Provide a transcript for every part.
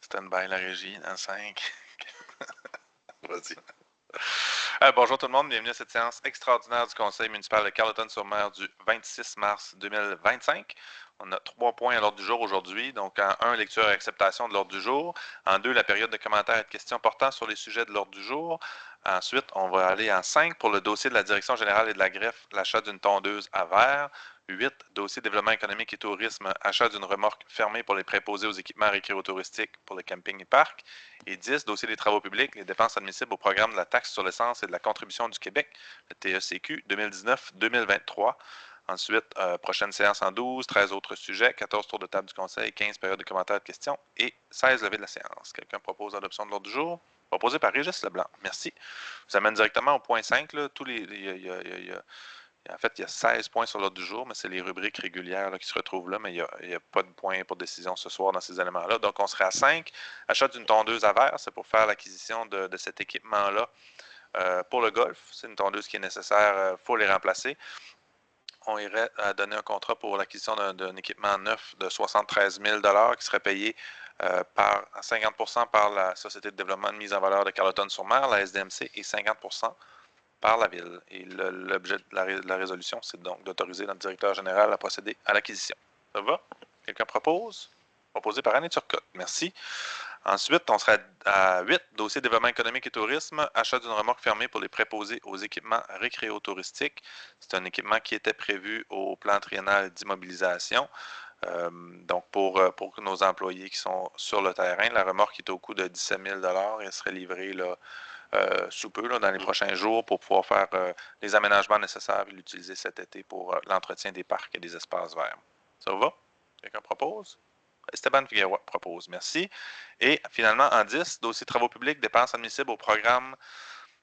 Stand-by la régie dans 5. Vas-y. Bonjour tout le monde, bienvenue à cette séance extraordinaire du Conseil municipal de Carleton-sur-Mer du 26 mars 2025. On a 3 points à l'ordre du jour aujourd'hui. Donc, en 1, lecture et acceptation de l'ordre du jour. En 2, la période de commentaires et de questions portant sur les sujets de l'ordre du jour. Ensuite, on va aller en 5 pour le dossier de la Direction générale et de la greffe, l'achat d'une tondeuse à verre. 8, dossier développement économique et tourisme, achat d'une remorque fermée pour les préposés aux équipements récréotouristiques pour le camping et parc. Et 10, dossier des travaux publics, les dépenses admissibles au programme de la taxe sur l'essence et de la contribution du Québec, le TECQ 2019-2023. Ensuite, prochaine séance en 12, 13 autres sujets, 14 tours de table du conseil, 15 périodes de commentaires et de questions et 16 levées de la séance. Quelqu'un propose l'adoption de l'ordre du jour? Proposé par Régis Leblanc. Merci. Je vous amène directement au point 5. Là. En fait, il y a 16 points sur l'ordre du jour, mais c'est les rubriques régulières là, qui se retrouvent là, mais il n'y a pas de points pour décision ce soir dans ces éléments-là. Donc, on serait à 5. Achat d'une tondeuse à verre, c'est pour faire l'acquisition de cet équipement-là pour le golf. C'est une tondeuse qui est nécessaire, il faut les remplacer. On irait donner un contrat pour l'acquisition d'un équipement neuf de 73 000 qui serait payé à 50 par la Société de développement de mise en valeur de Carleton-sur-Mer, la SDMC, et 50 par la Ville. Et l'objet de la résolution, c'est donc d'autoriser notre directeur général à procéder à l'acquisition. Ça va? Quelqu'un propose? Proposé par Annie Turcotte. Merci. Ensuite, on sera à 8, dossier développement économique et tourisme, achat d'une remorque fermée pour les préposés aux équipements récréotouristiques. C'est un équipement qui était prévu au plan triennal d'immobilisation. Donc, pour nos employés qui sont sur le terrain, la remorque est au coût de 17 000 et elle serait livrée là, sous peu, là, dans les prochains jours, pour pouvoir faire les aménagements nécessaires et l'utiliser cet été pour l'entretien des parcs et des espaces verts. Ça va? Quelqu'un propose? Esteban Figueroa propose. Merci. Et finalement, en 10, dossier travaux publics, dépenses admissibles au programme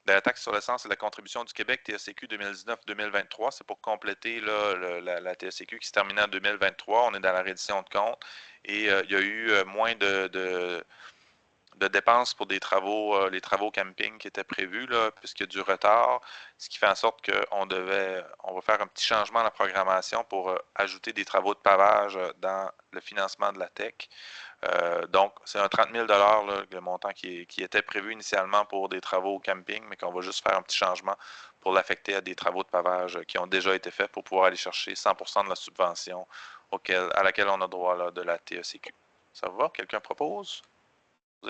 de la taxe sur l'essence et la contribution du Québec, TECQ 2019-2023. C'est pour compléter là, la TECQ qui se terminait en 2023. On est dans la reddition de compte. Et il y a eu moins de dépenses pour des travaux, les travaux camping qui étaient prévus, là, puisqu'il y a du retard, ce qui fait en sorte qu'on va faire un petit changement à la programmation pour ajouter des travaux de pavage dans le financement de la TEC. Donc, c'est un 30 000 là, le montant qui était prévu initialement pour des travaux camping, mais qu'on va juste faire un petit changement pour l'affecter à des travaux de pavage qui ont déjà été faits pour pouvoir aller chercher 100 de la subvention à laquelle on a droit là, de la TECQ. Ça va? Quelqu'un propose?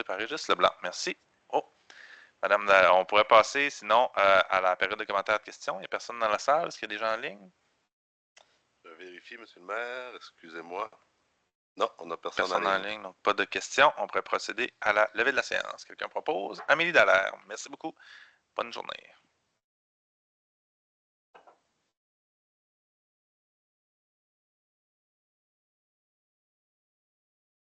Par Régis Leblanc. Merci. Oh, madame, on pourrait passer sinon à la période de commentaires et de questions. Il n'y a personne dans la salle. Est-ce qu'il y a des gens en ligne? Je vérifie, monsieur le maire. Excusez-moi. Non, on n'a personne en ligne. Donc pas de questions. On pourrait procéder à la levée de la séance. Quelqu'un propose? Amélie Dallaire. Merci beaucoup. Bonne journée.